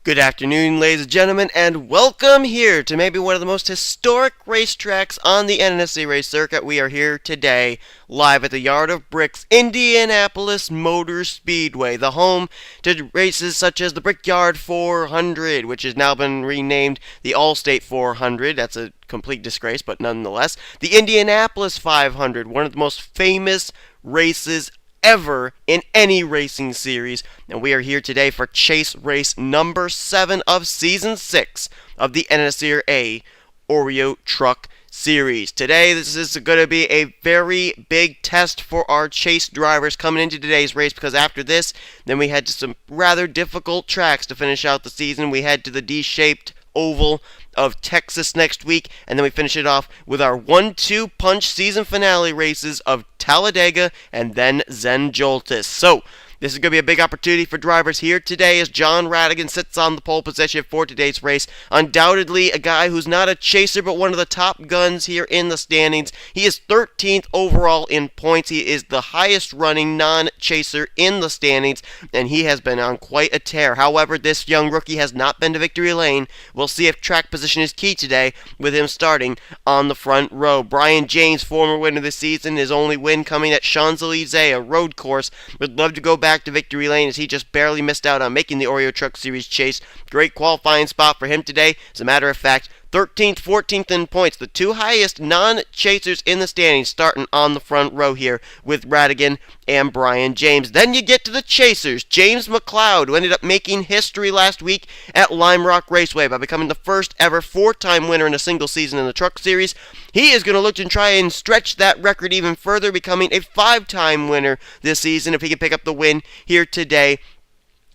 Good afternoon, ladies and gentlemen, and welcome here to maybe one of the most historic racetracks on the NNSCRA circuit. We are here today, live at the Yard of Bricks, Indianapolis Motor Speedway, the home to races such as the Brickyard 400, which has now been renamed the Allstate 400. That's a complete disgrace, but nonetheless. The Indianapolis 500, one of the most famous races ever in any racing series, and we are here today for chase race number 7 of season 6 of the NNSCRA Oreo Truck Series. Today, this is going to be a very big test for our chase drivers coming into today's race, because after this, then we head to some rather difficult tracks to finish out the season. We head to the D-shaped oval of Texas next week, and then we finish it off with our 1-2 punch season finale races of Talladega and then Zen-Joltis. So, this is going to be a big opportunity for drivers here today as John Radigan sits on the pole position for today's race. Undoubtedly a guy who's not a chaser but one of the top guns here in the standings. He is 13th overall in points. He is the highest running non-chaser in the standings, and he has been on quite a tear. However, this young rookie has not been to victory lane. We'll see if track position is key today with him starting on the front row. Brian James, former winner this season, his only win coming at Champs-Élysées, a road course. Would love to go back to victory lane as he just barely missed out on making the Oreo Truck Series chase. Great qualifying spot for him today. As a matter of fact, 13th, 14th in points. The two highest non-chasers in the standings starting on the front row here with Radigan and Brian James. Then you get to the chasers. James McLeod, who ended up making history last week at Lime Rock Raceway by becoming the first ever 4-time winner in a single season in the Truck Series. He is going to look to try and stretch that record even further, becoming a 5-time winner this season if he can pick up the win here today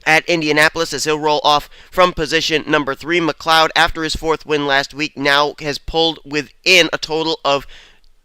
at Indianapolis, as he'll roll off from position number 3. McLeod, after his 4th win last week, now has pulled within a total of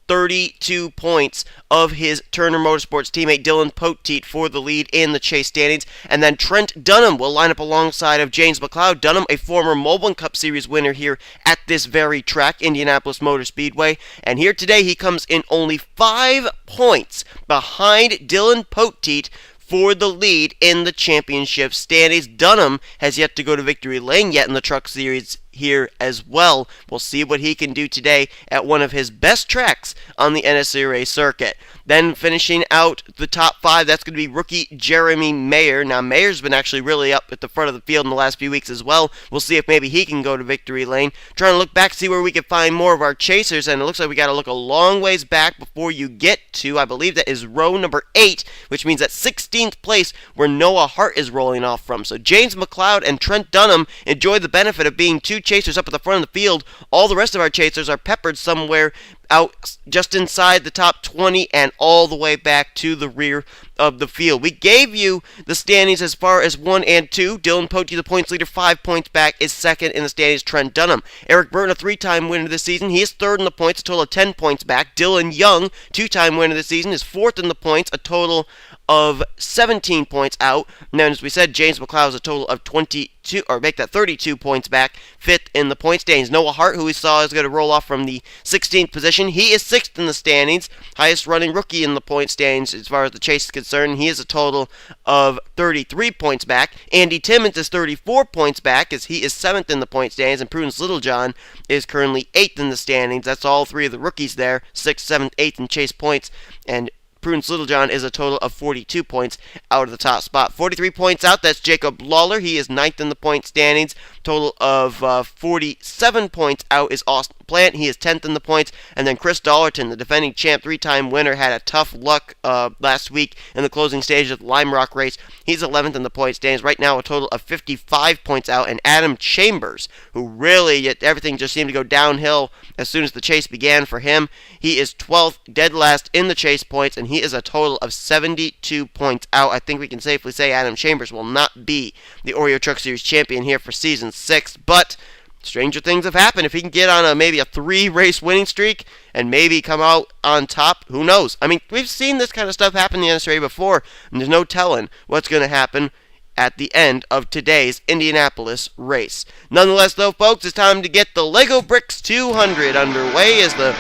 32 points of his Turner Motorsports teammate Dylan Poteet for the lead in the chase standings. And then Trent Dunham will line up alongside of James McLeod. Dunham, a former Moblin Cup Series winner here at this very track, Indianapolis Motor Speedway. And here today he comes in only 5 points behind Dylan Poteet for the lead in the championship standings. Dunham has yet to go to victory lane yet in the Truck Series here as well. We'll see what he can do today at one of his best tracks on the NSCRA circuit. Then finishing out the top 5, that's going to be rookie Jeremy Mayer. Now, Mayer's been actually really up at the front of the field in the last few weeks as well. We'll see if maybe he can go to victory lane. Trying to look back, see where we can find more of our chasers, and it looks like we got to look a long ways back before you get to, I believe that is row number 8, which means that 16th place where Noah Hart is rolling off from. So James McLeod and Trent Dunham enjoy the benefit of being 2 chasers up at the front of the field. All the rest of our chasers are peppered somewhere out just inside the top 20 and all the way back to the rear of the field. We gave you the standings as far as 1 and 2. Dylan Poteet, the points leader, 5 points back, is second in the standings. Trent Dunham. Eric Burton, a 3-time winner this season. He is third in the points, a total of 10 points back. Dylan Young, 2-time winner this season, is fourth in the points, a total of 17 points out. And then, as we said, James McLeod is a total of 22, or make that 32 points back, 5th in the point standings. Noah Hart, who we saw is going to roll off from the 16th position, he is 6th in the standings, highest running rookie in the point standings as far as the chase is concerned. He is a total of 33 points back. Andy Timmons is 34 points back, as he is 7th in the point standings, and Prudence Littlejohn is currently 8th in the standings. That's all 3 of the rookies there, 6th, 7th, 8th in chase points, and Prudence Littlejohn is a total of 42 points out of the top spot. 43 points out, that's Jacob Lawler. He is 9th in the point standings. Total of 47 points out is Austin Plant. He is 10th in the points. And then Chris Dollerton, the defending champ, 3-time winner, had a tough luck last week in the closing stage of the Lime Rock race. He's 11th in the point standings. Right now, a total of 55 points out. And Adam Chambers, who really, everything just seemed to go downhill as soon as the chase began for him. He is 12th, dead last in the chase points, and he is a total of 72 points out. I think we can safely say Adam Chambers will not be the Oreo Truck Series champion here for season 6, but stranger things have happened. If he can get on maybe a 3-race winning streak and maybe come out on top, who knows? I mean, we've seen this kind of stuff happen in the NSCRA before, and there's no telling what's going to happen at the end of today's Indianapolis race. Nonetheless, though, folks, it's time to get the Lego Bricks 200 underway as the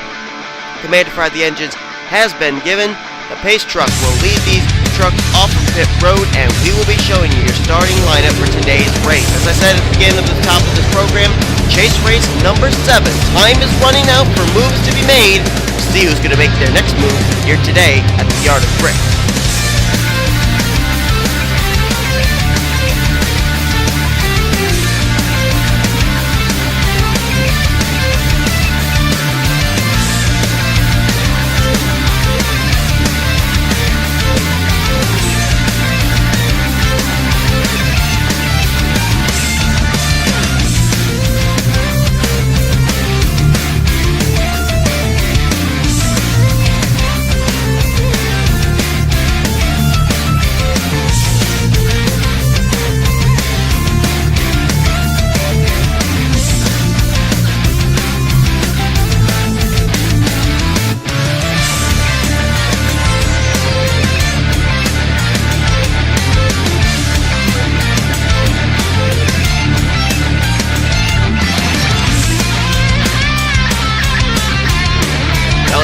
command to fire the engines has been given. The pace truck will lead these trucks off of pit road, and we will be showing you your starting lineup for today's race. As I said at the beginning of the top of this program, chase race number 7. Time is running out for moves to be made. We'll see who's going to make their next move here today at the Yard of Bricks.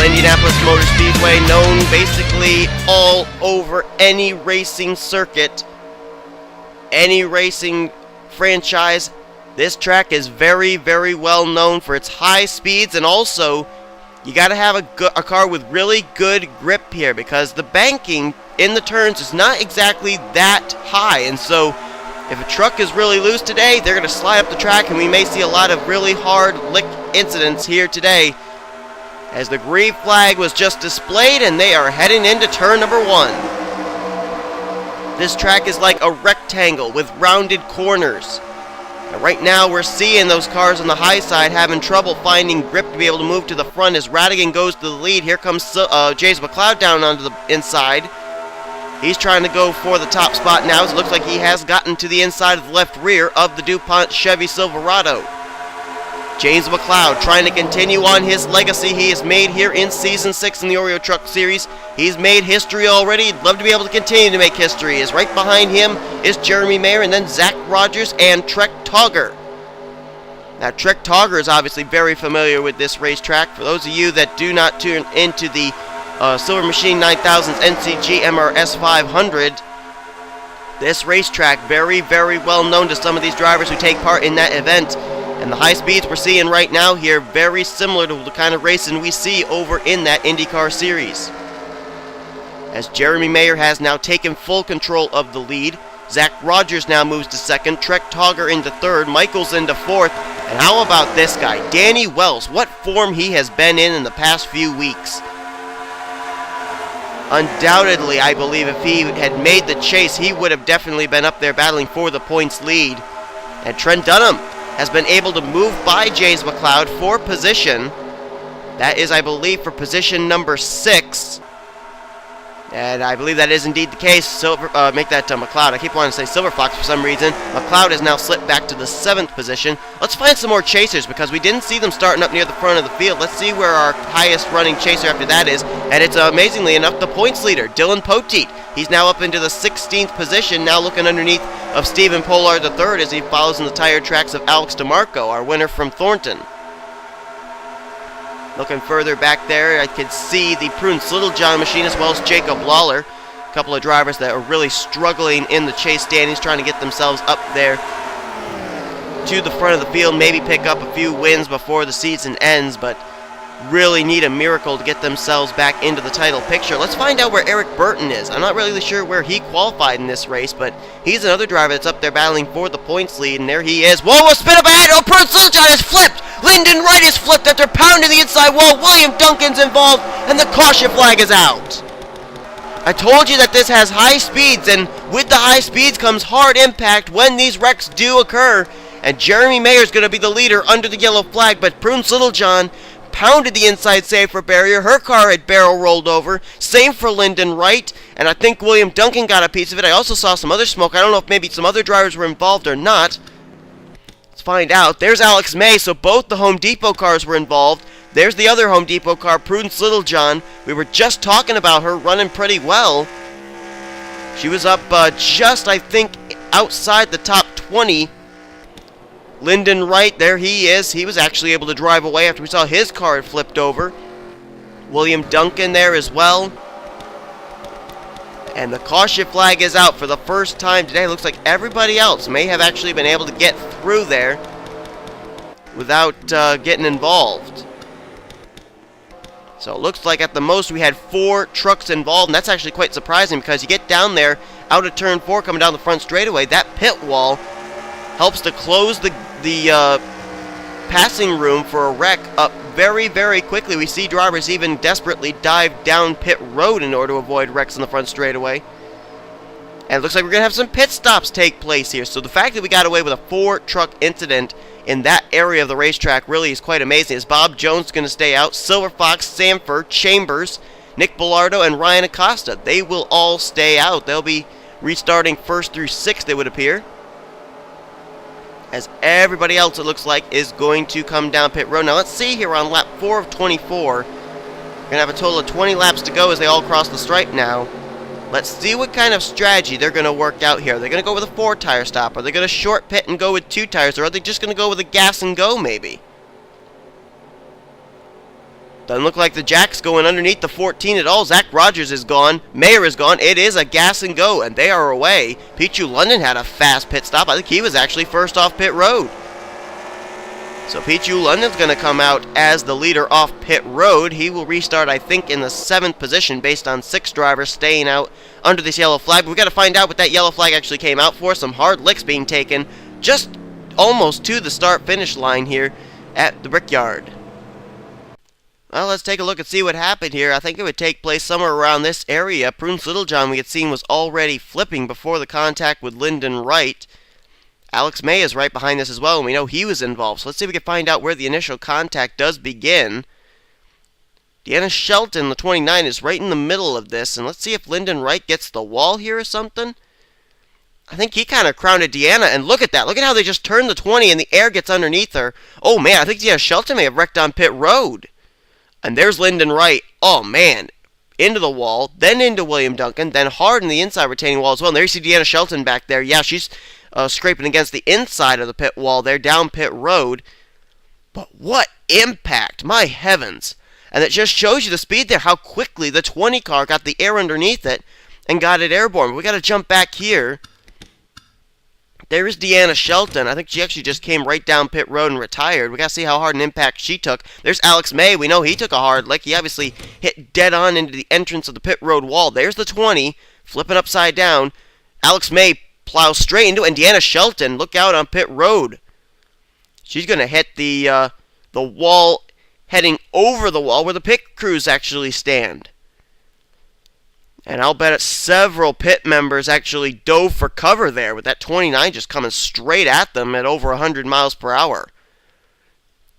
Indianapolis Motor Speedway, known basically all over any racing circuit, any racing franchise. This track is very, very well known for its high speeds, and also you got to have a car with really good grip here, because the banking in the turns is not exactly that high, and so if a truck is really loose today, they're going to slide up the track, and we may see a lot of really hard lick incidents here today, as the green flag was just displayed, and they are heading into turn number 1. This track is like a rectangle with rounded corners. And right now we're seeing those cars on the high side having trouble finding grip to be able to move to the front as Radigan goes to the lead. Here comes James McLeod down onto the inside. He's trying to go for the top spot now. It looks like he has gotten to the inside of the left rear of the DuPont Chevy Silverado. James McLeod trying to continue on his legacy he has made here in Season 6 in the Oreo Truck Series. He's made history already. He'd love to be able to continue to make history. As right behind him is Jeremy Mayer, and then Zach Rogers and Trek Togger. Now, Trek Togger is obviously very familiar with this racetrack. For those of you that do not tune into the Silver Machine 9000's NCG MRS 500, this racetrack very, very well known to some of these drivers who take part in that event. And the high speeds we're seeing right now here, very similar to the kind of racing we see over in that IndyCar series. As Jeremy Mayer has now taken full control of the lead. Zach Rogers now moves to second. Trek Togger into third. Michaels into fourth. And how about this guy, Danny Wells? What form he has been in the past few weeks. Undoubtedly, I believe if he had made the chase, he would have definitely been up there battling for the points lead. And Trent Dunham has been able to move by James McLeod for position. That is, I believe, for position number 6. And I believe that is indeed the case. Make that McLeod. I keep wanting to say Silver Fox for some reason. McLeod has now slipped back to the 7th position. Let's find some more chasers, because we didn't see them starting up near the front of the field. Let's see where our highest running chaser after that is. And it's, amazingly enough, the points leader, Dylan Poteet. He's now up into the 16th position, now looking underneath of Stephen Pollard III as he follows in the tire tracks of Alex DeMarco, our winner from Thornton. Looking further back there, I can see the Prunes Littlejohn machine as well as Jacob Lawler. A couple of drivers that are really struggling in the chase standings, trying to get themselves up there to the front of the field, maybe pick up a few wins before the season ends, but really need a miracle to get themselves back into the title picture. Let's find out where Eric Burton is. I'm not really sure where he qualified in this race, but he's another driver that's up there battling for the points lead, and there he is. Whoa, spin up ahead! Oh, Prunes Littlejohn has flipped! Lyndon Wright is flipped after pounding the inside wall. William Duncan's involved, and the caution flag is out. I told you that this has high speeds, and with the high speeds comes hard impact when these wrecks do occur. And Jeremy Mayer is going to be the leader under the yellow flag, but Prunes Littlejohn pounded the inside safer barrier. Her car had barrel rolled over. Same for Lyndon Wright, and I think William Duncan got a piece of it. I also saw some other smoke. I don't know if maybe some other drivers were involved or not. Find out. There's Alex May, so both the Home Depot cars were involved. There's the other Home Depot car, Prudence Littlejohn. We were just talking about her running pretty well. She was up just, I think, outside the top 20. Lyndon Wright, there he is. He was actually able to drive away after we saw his car had flipped over. William Duncan there as well. And the caution flag is out for the first time today. Looks like everybody else may have actually been able to get through there without getting involved. So it looks like at the most we had 4 trucks involved, and that's actually quite surprising because you get down there, out of turn 4 coming down the front straightaway, that pit wall helps to close the passing room for a wreck up very, very quickly. We see drivers even desperately dive down pit road in order to avoid wrecks in the front straightaway. And it looks like we're going to have some pit stops take place here. So the fact that we got away with a 4-truck incident in that area of the racetrack really is quite amazing. As Bob Jones is going to stay out, Silver Fox, Sanford, Chambers, Nick Bellardo, and Ryan Acosta, they will all stay out. They'll be restarting 1st through 6th, it would appear. As everybody else, it looks like, is going to come down pit road. Now let's see here on lap 4 of 24. We're going to have a total of 20 laps to go as they all cross the stripe now. Let's see what kind of strategy they're going to work out here. Are they going to go with a 4-tire stop? Are they going to short pit and go with 2 tires? Or are they just going to go with a gas and go, maybe? Doesn't look like the Jack's going underneath the 14 at all. Zach Rogers is gone. Mayer is gone. It is a gas and go, and they are away. Pichu London had a fast pit stop. I think he was actually first off pit road. So Pichu London's going to come out as the leader off pit road. He will restart, I think, in the 7th position based on 6 drivers staying out under this yellow flag. But we've got to find out what that yellow flag actually came out for. Some hard licks being taken just almost to the start-finish line here at the Brickyard. Well, let's take a look and see what happened here. I think it would take place somewhere around this area. Prudence Littlejohn, we had seen, was already flipping before the contact with Lyndon Wright. Alex May is right behind this as well, and we know he was involved. So let's see if we can find out where the initial contact does begin. Deanna Shelton, the 29, is right in the middle of this, and let's see if Lyndon Wright gets the wall here or something. I think he kind of crowned Deanna, and look at that. Look at how they just turned the 20 and the air gets underneath her. Oh, man, I think Deanna Shelton may have wrecked on pit road. And there's Lyndon Wright. Oh, man. Into the wall, then into William Duncan, then hard in the inside retaining wall as well. And there you see Deanna Shelton back there. Yeah, she's scraping against the inside of the pit wall there, down pit road. But what impact, my heavens. And it just shows you the speed there, how quickly the 20 car got the air underneath it and got it airborne. But we got to jump back here. There is Deanna Shelton. I think she actually just came right down pit road and retired. We got to see how hard an impact she took. There's Alex May. We know he took a hard lick. He obviously hit dead on into the entrance of the pit road wall. There's the 20, flipping upside down. Alex May plows straight into it, and Deanna Shelton, look out on pit road. She's going to hit the wall, heading over the wall where the pit crews actually stand. And I'll bet several pit members actually dove for cover there with that 29 just coming straight at them at over 100 miles per hour.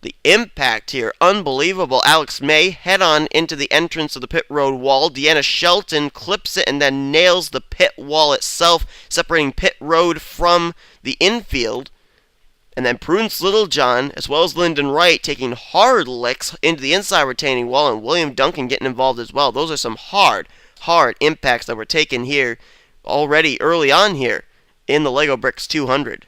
The impact here, unbelievable. Alex May head on into the entrance of the pit road wall. Deanna Shelton clips it and then nails the pit wall itself, separating pit road from the infield. And then Prudence Littlejohn, as well as Lyndon Wright, taking hard licks into the inside retaining wall, and William Duncan getting involved as well. Those are some hard impacts that were taken here already early on here in the Lego Bricks 200.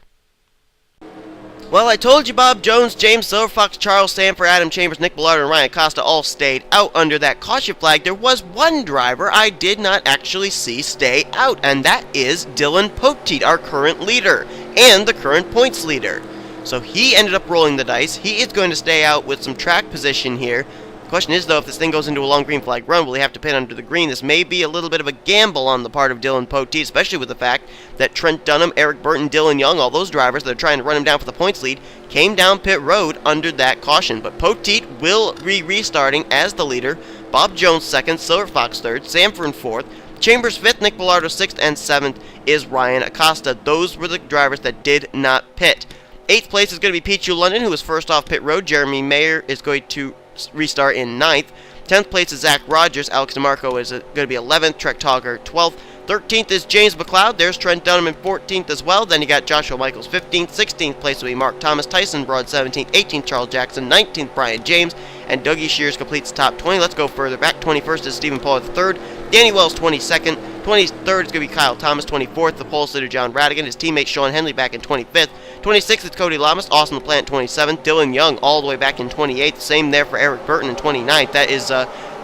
Well, I told you Bob Jones, James Silverfox, Charles Sanford, Adam Chambers, Nick Bellardo, and Ryan Acosta all stayed out under that caution flag. There was one driver I did not actually see stay out, and that is Dylan Poteet, our current leader and the current points leader. So he ended up rolling the dice. He is going to stay out with some track position here. The question is, though, if this thing goes into a long green flag run, will he have to pin under the green? This may be a little bit of a gamble on the part of Dylan Poteet, especially with the fact that Trent Dunham, Eric Burton, Dylan Young, all those drivers that are trying to run him down for the points lead, came down pit road under that caution. But Poteet will be restarting as the leader. Bob Jones 2nd, Silverfox 3rd, Sanford 4th, Chambers 5th, Nick Bellardo 6th, and 7th is Ryan Acosta. Those were the drivers that did not pit. 8th place is going to be Pichu London, who was first off pit road. Jeremy Mayer is going to restart in 9th. 10th place is Zach Rogers. Alex DeMarco is going to be 11th. Trek Togger 12th. 13th is James McLeod. There's Trent Dunham in 14th as well. Then you got Joshua Michaels 15th. 16th place will be Mark Thomas. Tyson Broad 17th. 18th Charles Jackson. 19th Brian James. And Dougie Shears completes top 20. Let's go further back. 21st is Stephen Paul 3rd. Danny Wells 22nd. 23rd is going to be Kyle Thomas. 24th, the pole sitter John Radigan. His teammate Sean Henley back in 25th. 26th is Cody Lamas. Austin LaPlante 27th. Dylan Young all the way back in 28th. Same there for Eric Burton in 29th. That is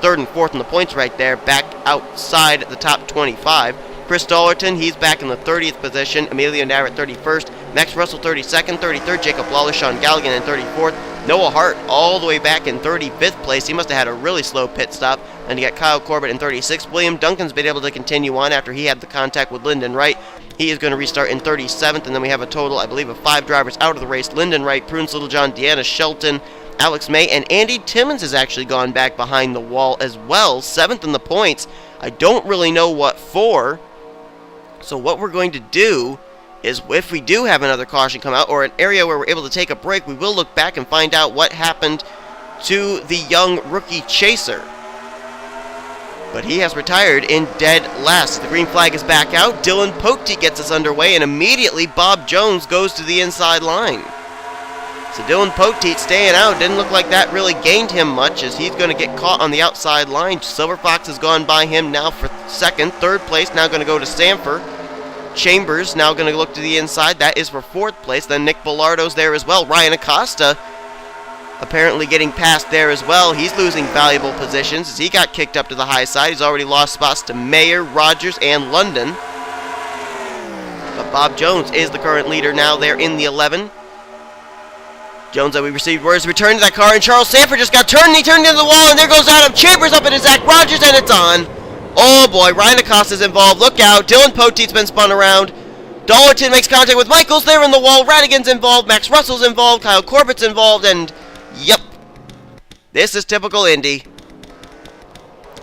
third and fourth in the points right there, back outside the top 25. Chris Dollerton, he's back in the 30th position. Emilio Nair at 31st. Max Russell 32nd. 33rd, Jacob Lawless. Sean Galligan in 34th. Noah Hart all the way back in 35th place. He must have had a really slow pit stop. And you got Kyle Corbett in 36th. William Duncan's been able to continue on after he had the contact with Lyndon Wright. He is going to restart in 37th. And then we have a total, I believe, of 5 drivers out of the race. Lyndon Wright, Prunes Littlejohn, Deanna Shelton, Alex May, and Andy Timmons has actually gone back behind the wall as well. 7th in the points. I don't really know what for. So what we're going to do is, if we do have another caution come out, or an area where we're able to take a break, we will look back and find out what happened to the young rookie chaser. But he has retired in dead last. The green flag is back out. Dylan Pote gets us underway, and immediately Bob Jones goes to the inside line. So Dylan Pote staying out. Didn't look like that really gained him much, as he's going to get caught on the outside line. Silver Fox has gone by him now for second. Third place now going to go to Sanford. Chambers now going to look to the inside. That is for fourth place. Then Nick Bellardo's there as well. Ryan Acosta apparently getting past there as well. He's losing valuable positions as he got kicked up to the high side. He's already lost spots to Mayer, Rogers, and London. But Bob Jones is the current leader now there in the 11. Jones, that we received word, is returning to that car, and Charles Sanford just got turned, and he turned into the wall, and there goes Adam Chambers up into Zach Rogers, and it's on. Oh boy, Ryan Acosta's involved. Look out. Dylan Poteet's been spun around. Dollerton makes contact with Michaels. They're in the wall. Radigan's involved. Max Russell's involved. Kyle Corbett's involved, and yep. This is typical Indy.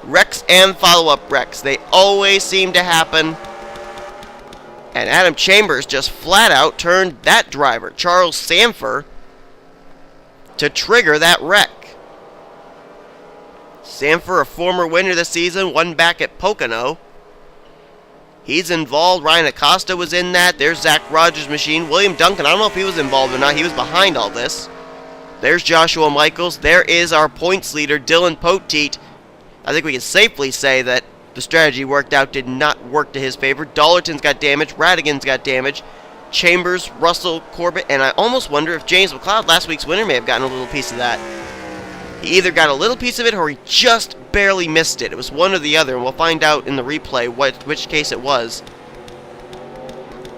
Wrecks and follow-up wrecks. They always seem to happen. And Adam Chambers just flat out turned that driver, Charles Sanford, to trigger that wreck. Sanford, a former winner this season, won back at Pocono. He's involved. Ryan Acosta was in that. There's Zach Rogers' machine. William Duncan, I don't know if he was involved or not. He was behind all this. There's Joshua Michaels. There is our points leader, Dylan Poteet. I think we can safely say that the strategy worked out did not work to his favor. Dollerton's got damage. Radigan's got damage. Chambers, Russell, Corbett, and I almost wonder if James McLeod, last week's winner, may have gotten a little piece of that. He either got a little piece of it or he just barely missed it. It was one or the other, and we'll find out in the replay which case it was.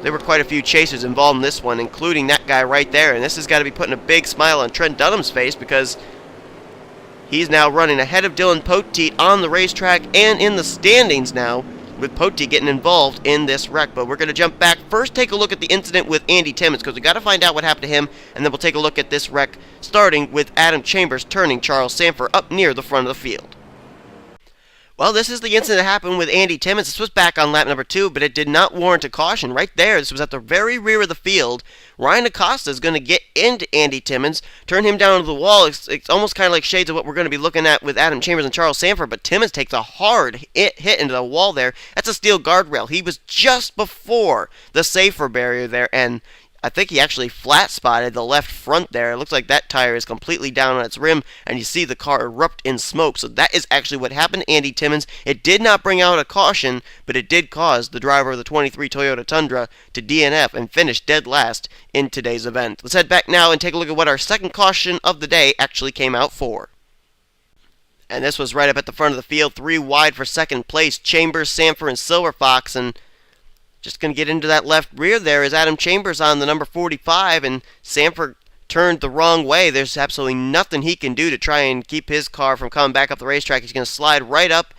There were quite a few chasers involved in this one, including that guy right there, and this has got to be putting a big smile on Trent Dunham's face because he's now running ahead of Dylan Poteet on the racetrack and in the standings now, with Poteet getting involved in this wreck. But we're going to jump back. First, take a look at the incident with Andy Timmons, because we got to find out what happened to him, and then we'll take a look at this wreck, starting with Adam Chambers turning Charles Sanford up near the front of the field. Well, this is the incident that happened with Andy Timmons. This was back on lap number 2, but it did not warrant a caution. Right there, this was at the very rear of the field. Ryan Acosta is going to get into Andy Timmons, turn him down to the wall. It's almost kind of like shades of what we're going to be looking at with Adam Chambers and Charles Sanford, but Timmons takes a hard hit into the wall there. That's a steel guardrail. He was just before the safer barrier there, and I think he actually flat spotted the left front there. It looks like that tire is completely down on its rim, and you see the car erupt in smoke. So that is actually what happened to Andy Timmons. It did not bring out a caution, but it did cause the driver of the 23 Toyota Tundra to DNF and finish dead last in today's event. Let's head back now and take a look at what our second caution of the day actually came out for. And this was right up at the front of the field, 3 wide for second place. Chambers, Sanford, and Silver Fox, and just going to get into that left rear there is Adam Chambers on the number 45, and Sanford turned the wrong way. There's absolutely nothing he can do to try and keep his car from coming back up the racetrack. He's going to slide right up,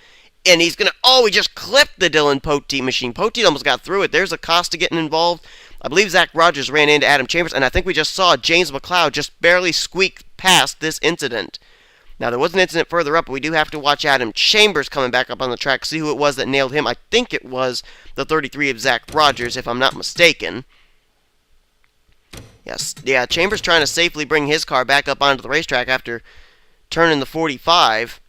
and he's going to, he just clipped the Dylan Poteet machine. Poteet almost got through it. There's Acosta getting involved. I believe Zach Rogers ran into Adam Chambers, and I think we just saw James McLeod just barely squeak past this incident. Now, there was an incident further up, but we do have to watch Adam Chambers coming back up on the track, see who it was that nailed him. I think it was the 33 of Zach Rogers, if I'm not mistaken. Yes, yeah, Chambers trying to safely bring his car back up onto the racetrack after turning the 45.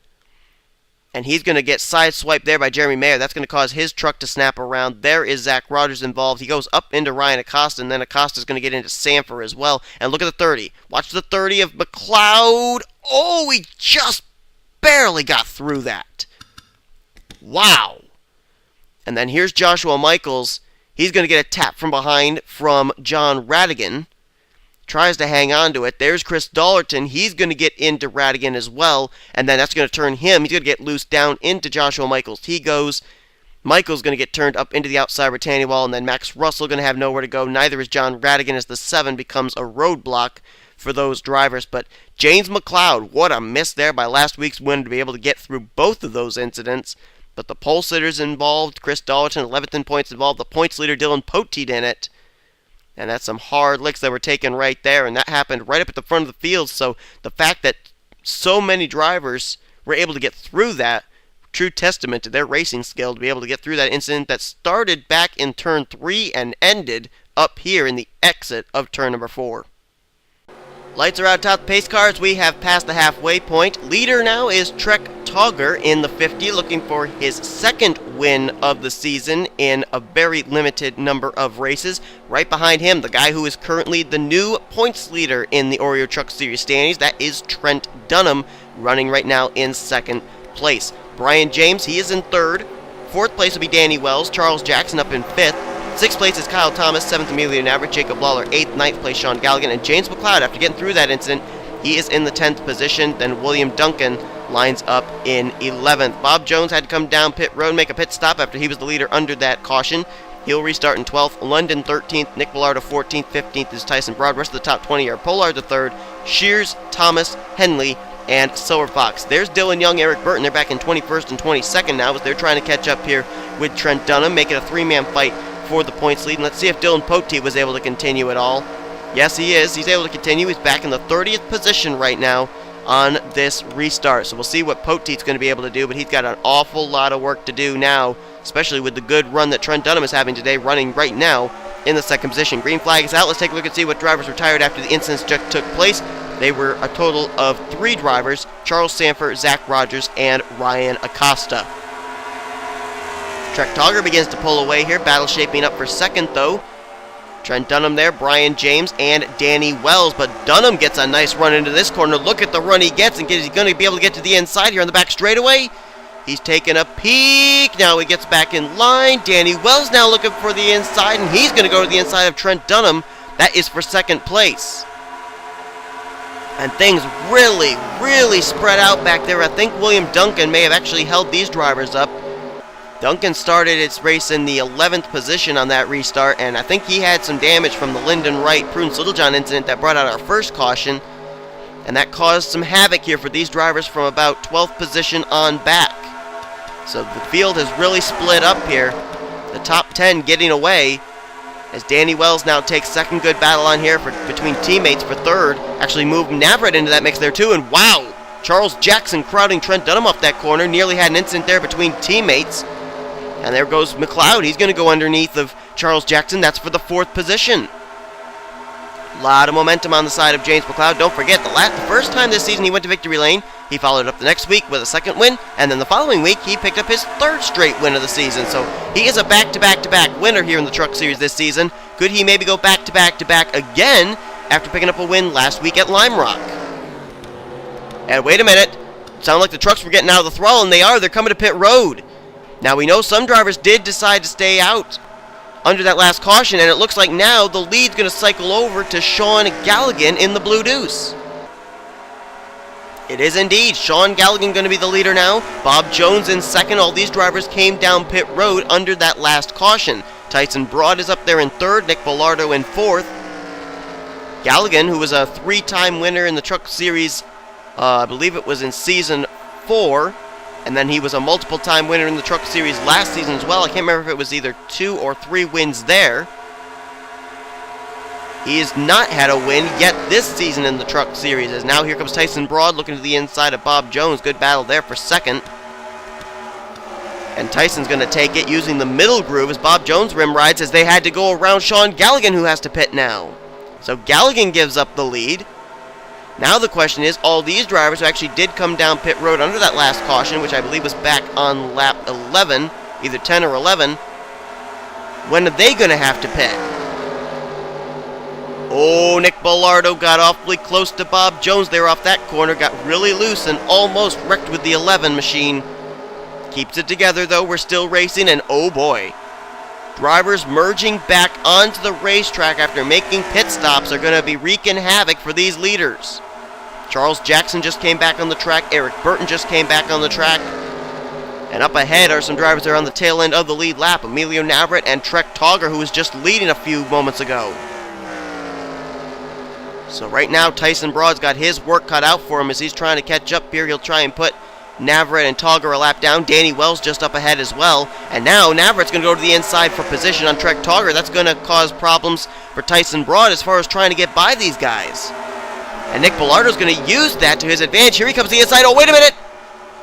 And he's going to get sideswiped there by Jeremy Mayer. That's going to cause his truck to snap around. There is Zach Rogers involved. He goes up into Ryan Acosta, and then Acosta's going to get into Sanford as well. And look at the 30. Watch the 30 of McLeod. Oh, he just barely got through that. Wow. And then here's Joshua Michaels. He's going to get a tap from behind from John Radigan. tries to hang on to it. There's Chris Dollerton. He's going to get into Radigan as well, and then that's going to turn him. He's going to get loose down into Joshua Michaels. He goes. Michael's going to get turned up into the outside retaining wall, and then Max Russell going to have nowhere to go. Neither is John Radigan, as the 7 becomes a roadblock for those drivers. But James McLeod, what a miss there by last week's winner to be able to get through both of those incidents. But the pole sitters involved, Chris Dollerton, 11th in points involved, the points leader Dylan Poteet in it. And that's some hard licks that were taken right there, and that happened right up at the front of the field. So the fact that so many drivers were able to get through that, true testament to their racing skill to be able to get through that incident that started back in turn 3 and ended up here in the exit of turn number 4. Lights are out top the pace cars. We have passed the halfway point. Leader now is Trek Togger in the 50, looking for his second win of the season in a very limited number of races. Right behind him, the guy who is currently the new points leader in the Oreo Truck Series standings, that is Trent Dunham, running right now in second place. Brian James, he is in third. Fourth place will be Danny Wells. Charles Jackson up in fifth. Sixth place is Kyle Thomas. Seventh, Emilio Navrat. Jacob Lawler, eighth. Ninth place, Sean Galligan. And James McLeod, after getting through that incident, he is in the 10th position. Then William Duncan lines up in 11th. Bob Jones had to come down pit road and make a pit stop after he was the leader under that caution. He'll restart in 12th. London 13th. Nick Villardo 14th. 15th is Tyson Broad. Rest of the top 20 are Pollard the 3rd. Shears, Thomas, Henley, and Silver Fox. There's Dylan Young, Eric Burton. They're back in 21st and 22nd now as they're trying to catch up here with Trent Dunham, making a 3-man fight for the points lead. And let's see if Dylan Poteet was able to continue at all. Yes, he is. He's able to continue. He's back in the 30th position right now on this restart. So we'll see what Poteet's going to be able to do, but he's got an awful lot of work to do now, especially with the good run that Trent Dunham is having today, running right now in the second position. Green flag is out. Let's take a look and see what drivers retired after the incidents just took place. They were a total of 3 drivers: Charles Sanford, Zach Rogers, and Ryan Acosta. Trek Togger begins to pull away here. Battle shaping up for second, though. Trent Dunham there, Brian James, and Danny Wells. But Dunham gets a nice run into this corner. Look at the run he gets, and is he going to be able to get to the inside here on the back straightaway? He's taking a peek. Now he gets back in line. Danny Wells now looking for the inside, and he's going to go to the inside of Trent Dunham. That is for second place. And things really, really spread out back there. I think William Duncan may have actually held these drivers up. Duncan started its race in the 11th position on that restart, and I think he had some damage from the Lyndon Wright Prudence Littlejohn incident that brought out our first caution, and that caused some havoc here for these drivers from about 12th position on back. So the field has really split up here. The top 10 getting away as Danny Wells now takes second. Good battle on here between teammates for third. Actually moved Navrat into that mix there too, and wow! Charles Jackson crowding Trent Dunham off that corner. Nearly had an incident there between teammates. And there goes McLeod. He's going to go underneath of Charles Jackson. That's for the 4th position. A lot of momentum on the side of James McLeod. Don't forget, the first time this season he went to victory lane, he followed up the next week with a second win, and then the following week he picked up his 3rd straight win of the season. So he is a back-to-back-to-back winner here in the Truck Series this season. Could he maybe go back-to-back-to-back again after picking up a win last week at Lime Rock? And wait a minute. Sound like the trucks were getting out of the throttle, and they are. They're coming to pit road. Now, we know some drivers did decide to stay out under that last caution, and it looks like now the lead's going to cycle over to Sean Galligan in the Blue Deuce. It is indeed. Sean Galligan going to be the leader now. Bob Jones in second. All these drivers came down pit road under that last caution. Tyson Broad is up there in third. Nick Villardo in fourth. Galligan, who was a 3-time winner in the Truck Series, I believe it was in Season 4, and then he was a multiple-time winner in the Truck Series last season as well. I can't remember if it was either 2 or 3 wins there. He has not had a win yet this season in the Truck Series, as now here comes Tyson Broad looking to the inside of Bob Jones. Good battle there for second. And Tyson's going to take it using the middle groove as Bob Jones rim rides, as they had to go around Sean Galligan, who has to pit now. So Galligan gives up the lead. Now the question is, all these drivers who actually did come down pit road under that last caution, which I believe was back on lap 11, either 10 or 11, when are they going to have to pit? Oh, Nick Villardo got awfully close to Bob Jones there off that corner, got really loose and almost wrecked with the 11 machine. Keeps it together though, we're still racing, and oh boy. Drivers merging back onto the racetrack after making pit stops are going to be wreaking havoc for these leaders. Charles Jackson just came back on the track. Eric Burton just came back on the track. And up ahead are some drivers that are on the tail end of the lead lap. Emilio Navarrete and Trek Togger, who was just leading a few moments ago. So right now, Tyson Broad's got his work cut out for him as he's trying to catch up here. He'll try and put Navarrete and Togger a lap down. Danny Wells just up ahead as well. And now Navarrete's going to go to the inside for position on Trek Togger. That's going to cause problems for Tyson Broad as far as trying to get by these guys. And Nick Bellardo's going to use that to his advantage. Here he comes to the inside. Oh, wait a minute!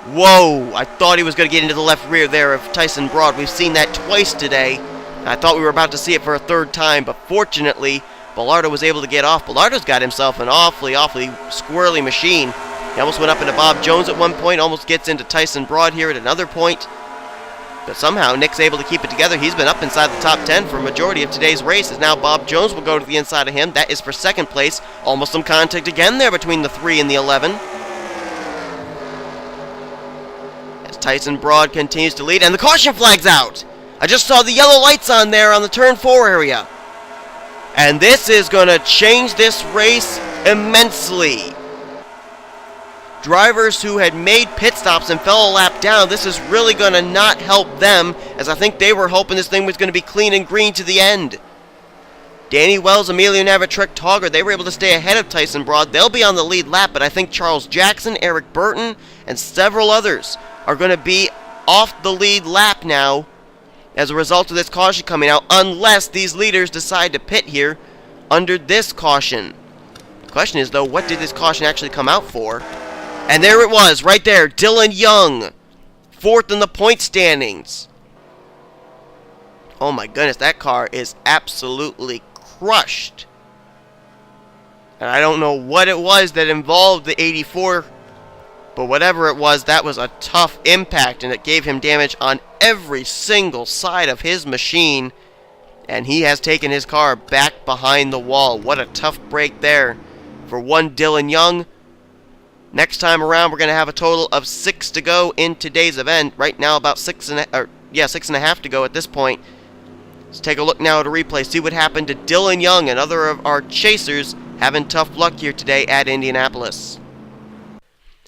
Whoa! I thought he was going to get into the left rear there of Tyson Broad. We've seen that twice today. I thought we were about to see it for a third time, but fortunately, Bellardo was able to get off. Bellardo's got himself an awfully squirrely machine. He almost went up into Bob Jones at one point, almost gets into Tyson Broad here at another point. But somehow Nick's able to keep it together. He's been up inside the top 10 for a majority of today's race. As now Bob Jones will go to the inside of him. That is for second place. Almost some contact again there between the 3 and the 11. As Tyson Broad continues to lead, and the caution flag's out. I just saw the yellow lights on there on the turn 4 area. And this is going to change this race immensely. Drivers who had made pit stops and fell a lap down, this is really going to not help them, as I think they were hoping this thing was going to be clean and green to the end. Danny Wells, Emilio Navarrete, Trek Togger, they were able to stay ahead of Tyson Broad. They'll be on the lead lap, but I think Charles Jackson, Eric Burton, and several others are going to be off the lead lap now as a result of this caution coming out, unless these leaders decide to pit here under this caution. The question is, though, what did this caution actually come out for? And there it was, right there, Dylan Young, 4th in the point standings. Oh my goodness, that car is absolutely crushed. And I don't know what it was that involved the 84, but whatever it was, that was a tough impact, and it gave him damage on every single side of his machine. And he has taken his car back behind the wall. What a tough break there for one Dylan Young. Next time around, we're going to have a total of 6 to go in today's event. Right now, about 6.5 to go at this point. Let's take a look now at a replay, see what happened to Dylan Young and other of our chasers having tough luck here today at Indianapolis.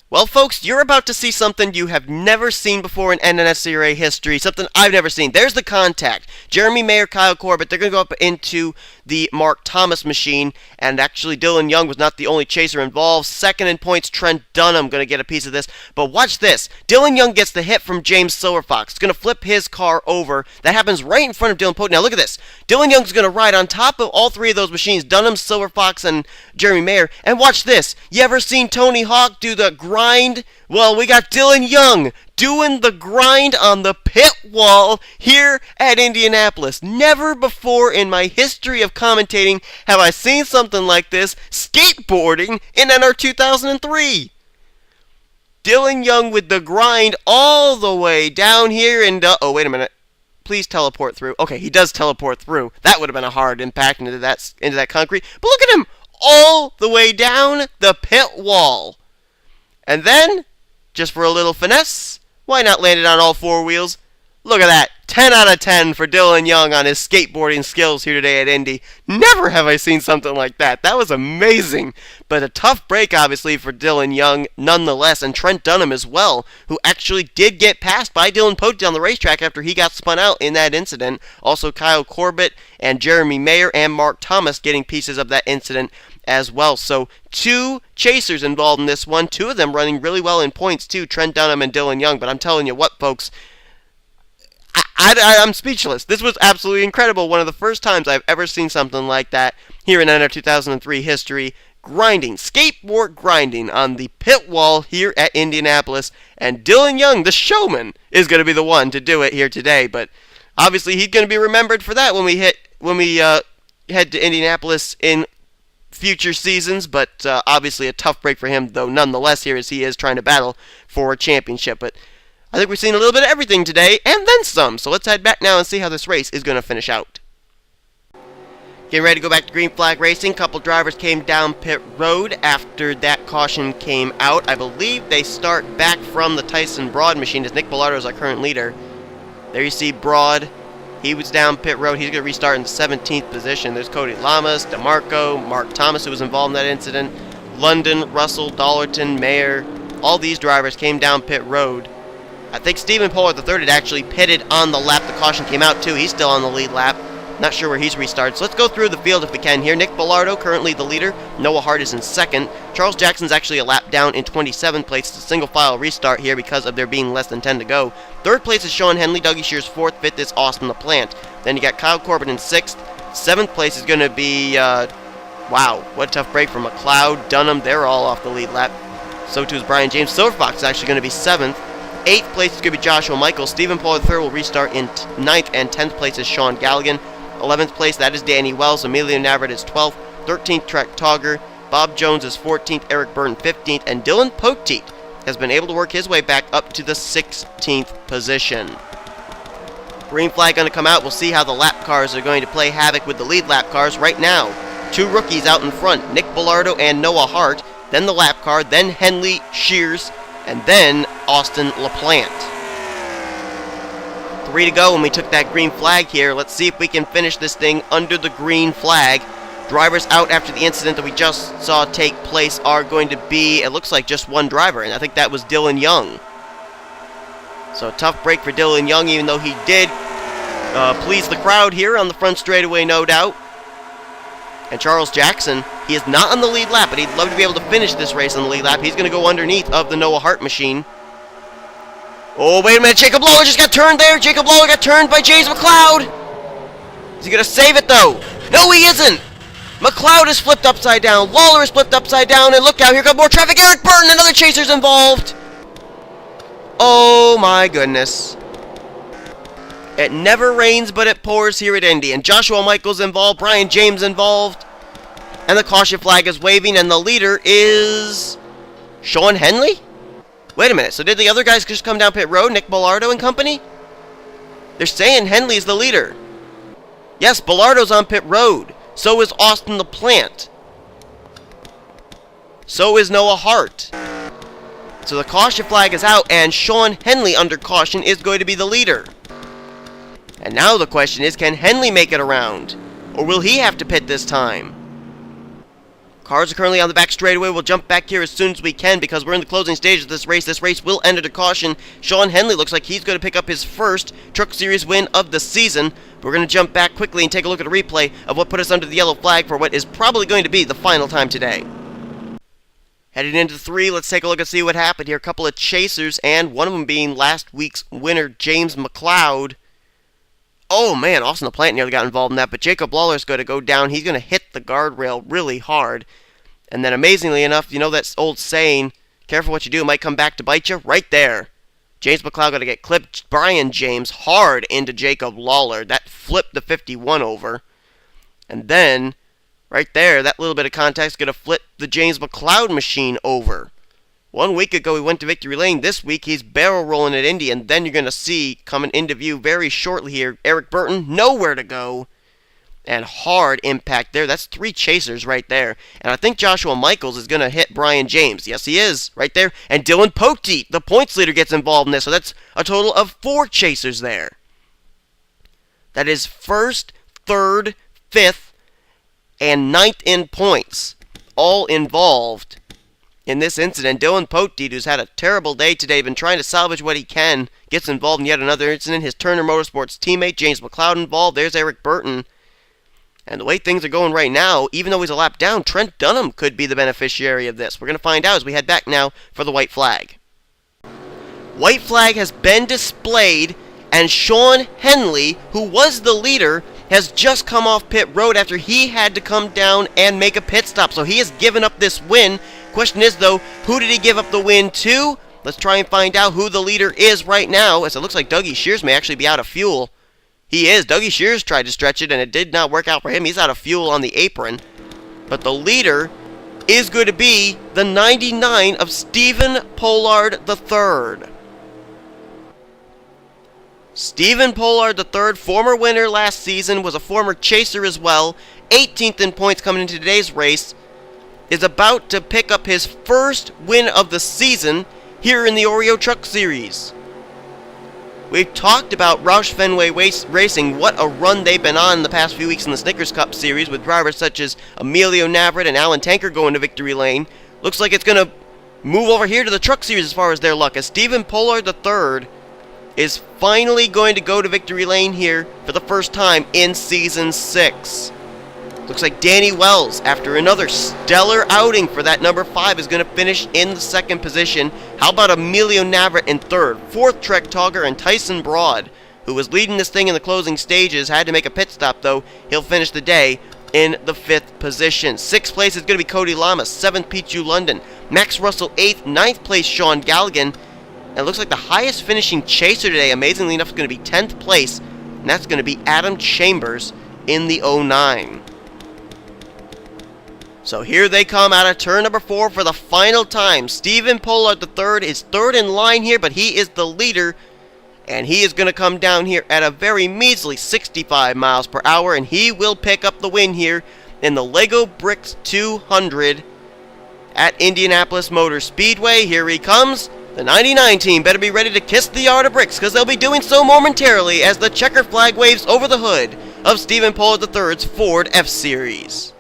Well, folks, you're about to see something you have never seen before in NNSCRA history, something I've never seen. There's the contact. Jeremy Mayer, Kyle Corbett, they're going to go up into the Mark Thomas machine, and actually Dylan Young was not the only chaser involved. Second in points, Trent Dunham going to get a piece of this. But watch this. Dylan Young gets the hit from James Silverfox. It's going to flip his car over. That happens right in front of Dylan Pote. Now look at this. Dylan Young's going to ride on top of all 3 of those machines, Dunham, Silverfox, and Jeremy Mayer. And watch this. You ever seen Tony Hawk do the grind? Well, we got Dylan Young doing the grind on the pit wall here at Indianapolis. Never before in my history of commentating have I seen something like this skateboarding in NR 2003. Dylan Young with the grind all the way down here and oh, wait a minute. Please teleport through. Okay, he does teleport through. That would have been a hard impact into that concrete. But look at him all the way down the pit wall. And then, just for a little finesse, why not land it on all 4 wheels? Look at that. 10 out of 10 for Dylan Young on his skateboarding skills here today at Indy. Never have I seen something like that. That was amazing. But a tough break, obviously, for Dylan Young nonetheless, and Trent Dunham as well, who actually did get passed by Dylan Pote on the racetrack after he got spun out in that incident. Also, Kyle Corbett and Jeremy Mayer and Mark Thomas getting pieces of that incident as well. So 2 chasers involved in this one. 2 of them running really well in points too, Trent Dunham and Dylan Young. But I'm telling you what, folks, I'm speechless. This was absolutely incredible. One of the first times I've ever seen something like that here in NR 2003 history. Grinding, skateboard grinding on the pit wall here at Indianapolis. And Dylan Young, the showman, is going to be the one to do it here today. But obviously he's going to be remembered for that when we head to Indianapolis in future seasons, but obviously a tough break for him, though, nonetheless, here as he is trying to battle for a championship. But I think we've seen a little bit of everything today, and then some. So let's head back now and see how this race is going to finish out. Getting ready to go back to green flag racing. Couple drivers came down pit road after that caution came out. I believe they start back from the Tyson Broad machine, as Nick Bellardo is our current leader. There you see Broad He was down pit road. He's going to restart in the 17th position. There's Cody Lamas, DeMarco, Mark Thomas, who was involved in that incident, London, Russell, Dollarton, Mayer. All these drivers came down pit road. I think Stephen Pollard III had actually pitted on the lap the caution came out too. He's still on the lead lap. Not sure where he's restarted. So let's go through the field if we can here. Nick Bellardo, currently the leader. Noah Hart is in second. Charles Jackson's actually a lap down in 27th place. It's a single file restart here because of there being less than 10 to go. Third place is Sean Henley. Dougie Shears fourth. Fifth is Austin LaPlante. Then you got Kyle Corbin in sixth. Seventh place is going to be, wow, what a tough break for McLeod, Dunham. They're all off the lead lap. So too is Brian James. Silverfox is actually going to be seventh. 8th place is going to be Joshua Michaels. Stephen Pollard III will restart in 9th, and 10th place is Sean Galligan. 11th place, that is Danny Wells. Emilio Navarrete is 12th. 13th, Trek Togger. Bob Jones is 14th. Eric Burton 15th. And Dylan Poteet has been able to work his way back up to the 16th position. Green flag going to come out. We'll see how the lap cars are going to play havoc with the lead lap cars. Right now, two rookies out in front, Nick Bellardo and Noah Hart. Then the lap car, then Henley, Shears, and then Austin LaPlante. 3 to go when we took that green flag here. Let's see if we can finish this thing under the green flag. Drivers out after the incident that we just saw take place are going to be, it looks like, just one driver, and I think that was Dylan Young. So a tough break for Dylan Young, even though he did please the crowd here on the front straightaway, no doubt. And Charles Jackson, he is not on the lead lap, but he'd love to be able to finish this race on the lead lap. He's going to go underneath of the Noah Hart machine. Oh, wait a minute. Jacob Lawler just got turned there. Jacob Lawler got turned by James McLeod. Is he going to save it, though? No, he isn't. McLeod is flipped upside down. Lawler is flipped upside down. And look out, here comes more traffic. Eric Burton, another chaser's involved. Oh, my goodness. It never rains, but it pours here at Indy. And Joshua Michaels involved, Brian James involved. And the caution flag is waving, and the leader is Sean Henley? Wait a minute, so did the other guys just come down pit road, Nick Bellardo and company? They're saying Henley's the leader. Yes, Bellardo's on pit road. So is Austin LaPlante. So is Noah Hart. So the caution flag is out, and Sean Henley under caution is going to be the leader. And now the question is, can Henley make it around? Or will he have to pit this time? Cars are currently on the back straightaway. We'll jump back here as soon as we can because we're in the closing stages of this race. This race will end at a caution. Sean Henley looks like he's going to pick up his first Truck Series win of the season. We're going to jump back quickly and take a look at a replay of what put us under the yellow flag for what is probably going to be the final time today. Heading into 3, let's take a look and see what happened here. A couple of chasers, and one of them being last week's winner, James McLeod. Oh man, Austin LaPlante nearly got involved in that, but Jacob Lawler is going to go down. He's going to hit the guardrail really hard. And then amazingly enough, you know that old saying, careful what you do, it might come back to bite you? Right there. James McLeod going to get clipped. Brian James hard into Jacob Lawler. That flipped the 51 over. And then, right there, that little bit of contact is going to flip the James McLeod machine over. 1 week ago, he went to victory lane. This week, he's barrel rolling at Indy, and then you're going to see, coming into view very shortly here, Eric Burton, nowhere to go, and hard impact there. That's 3 chasers right there, and I think Joshua Michaels is going to hit Brian James. Yes, he is, right there, and Dylan Poteet, the points leader, gets involved in this, so that's a total of 4 chasers there. That is 1st, 3rd, 5th, and 9th in points, all involved in this incident. Dylan Poteet, who's had a terrible day today, been trying to salvage what he can, gets involved in yet another incident. His Turner Motorsports teammate, James McLeod, involved. There's Eric Burton. And the way things are going right now, even though he's a lap down, Trent Dunham could be the beneficiary of this. We're going to find out as we head back now for the white flag. White flag has been displayed, and Sean Henley, who was the leader, has just come off pit road after he had to come down and make a pit stop. So he has given up this win. Question is, though, who did he give up the win to? Let's try and find out who the leader is right now, as it looks like Dougie Shears may actually be out of fuel. He is. Dougie Shears tried to stretch it, and it did not work out for him. He's out of fuel on the apron. But the leader is going to be the 99 of Stephen Pollard III. Stephen Pollard III, former winner last season, was a former chaser as well. 18th in points coming into today's race. Is about to pick up his first win of the season here in the Oreo Truck Series. We've talked about Roush Fenway Racing, what a run they've been on in the past few weeks in the Snickers Cup Series, with drivers such as Emilio Navarrete and Alan Tanker going to victory lane. Looks like it's going to move over here to the Truck Series as far as their luck, as Stephen Pollard III is finally going to go to victory lane here for the first time in Season 6. Looks like Danny Wells, after another stellar outing for that number 5, is going to finish in the second position. How about Emilio Navarrete in third? Fourth, Trek Togger and Tyson Broad, who was leading this thing in the closing stages, had to make a pit stop though. He'll finish the day in the 5th position. 6th place is going to be Cody Lamas. 7th, Pichu London. Max Russell 8th. 9th place, Sean Galligan. And it looks like the highest finishing chaser today, amazingly enough, is going to be 10th place. And that's going to be Adam Chambers in the 09. So here they come out of turn number 4 for the final time. Stephen Pollard III is third in line here, but he is the leader. And he is going to come down here at a very measly 65 miles per hour. And he will pick up the win here in the Lego Bricks 200 at Indianapolis Motor Speedway. Here he comes. The 99 team better be ready to kiss the yard of bricks, because they'll be doing so momentarily as the checker flag waves over the hood of Stephen Pollard III's Ford F-Series.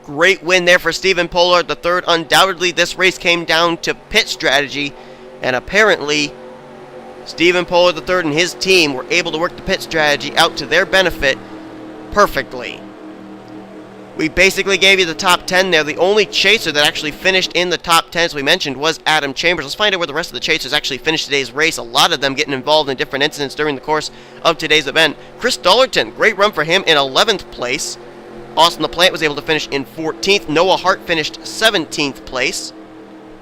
Great win there for Stephen Pollard III. Undoubtedly, this race came down to pit strategy, and apparently, Stephen Pollard III and his team were able to work the pit strategy out to their benefit perfectly. We basically gave you the top 10 there. The only chaser that actually finished in the top 10, as we mentioned, was Adam Chambers. Let's find out where the rest of the chasers actually finished today's race. A lot of them getting involved in different incidents during the course of today's event. Chris Dollerton, great run for him in 11th place. Austin LaPlante was able to finish in 14th. Noah Hart finished 17th place.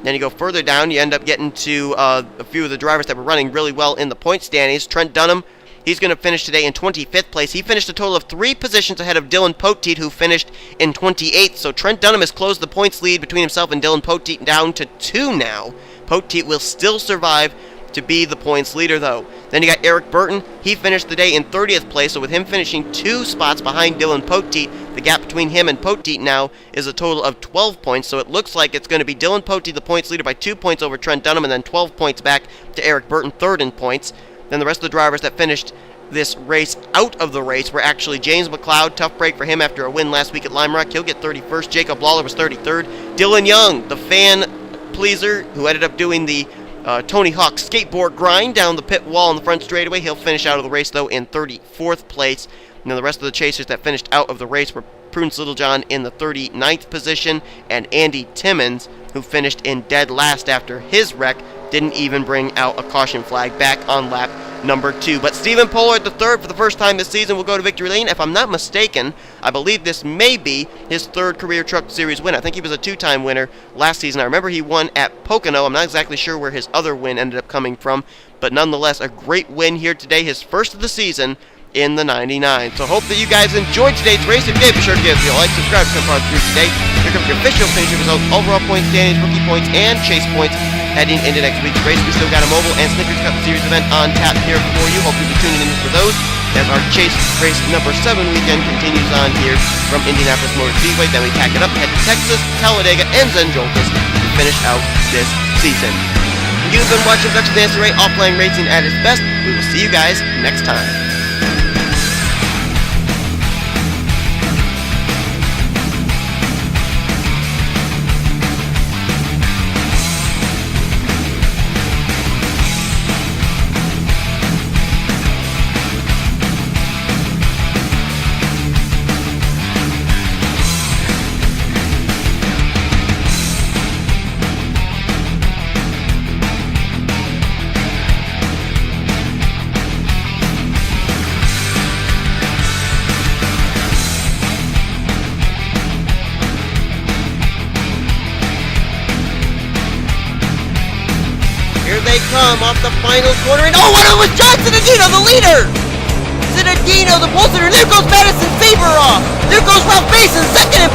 Then you go further down, you end up getting to a few of the drivers that were running really well in the point standings. Trent Dunham, he's going to finish today in 25th place. He finished a total of 3 positions ahead of Dylan Poteet, who finished in 28th. So Trent Dunham has closed the points lead between himself and Dylan Poteet down to 2 now. Poteet will still survive to be the points leader, though. Then you got Eric Burton. He finished the day in 30th place, so with him finishing 2 spots behind Dylan Poteet, the gap between him and Poteet now is a total of 12 points, so it looks like it's going to be Dylan Poteet, the points leader, by 2 points over Trent Dunham, and then 12 points back to Eric Burton, third in points. Then the rest of the drivers that finished this race out of the race were actually James McLeod. Tough break for him after a win last week at Lime Rock. He'll get 31st. Jacob Lawler was 33rd. Dylan Young, the fan pleaser, who ended up doing the Tony Hawk skateboard grind down the pit wall in the front straightaway. He'll finish out of the race, though, in 34th place. And then the rest of the chasers that finished out of the race were Prudence Littlejohn in the 39th position, and Andy Timmons, who finished in dead last after his wreck, didn't even bring out a caution flag back on lap number 2. But Stephen Pollard III, for the first time this season, will go to victory lane. If I'm not mistaken, I believe this may be his 3rd career Truck Series win. I think he was a 2-time winner last season. I remember he won at Pocono. I'm not exactly sure where his other win ended up coming from, but nonetheless, a great win here today, his first of the season in the 99. So hope that you guys enjoyed today's race. If you did, be sure to give us a like, subscribe, become part of the group today. Here comes your official finishing results, overall points standings, rookie points, and chase points heading into next week's race. We still got a mobile and Snickers Cup Series event on tap here for you. Hope you'll be tuning in for those as our chase race number 7 weekend continues on here from Indianapolis Motor Speedway. Then we pack it up, head to Texas, Talladega, and Zenjoltis to finish out this season. You've been watching Dutch NNSCRA Offline Racing at its best. We will see you guys next time. They come off the final corner, and oh, what it was John Zinedino, the leader! Zinedino, the pole sitter. There goes Madison Faber off. There goes Ralph Mason, second in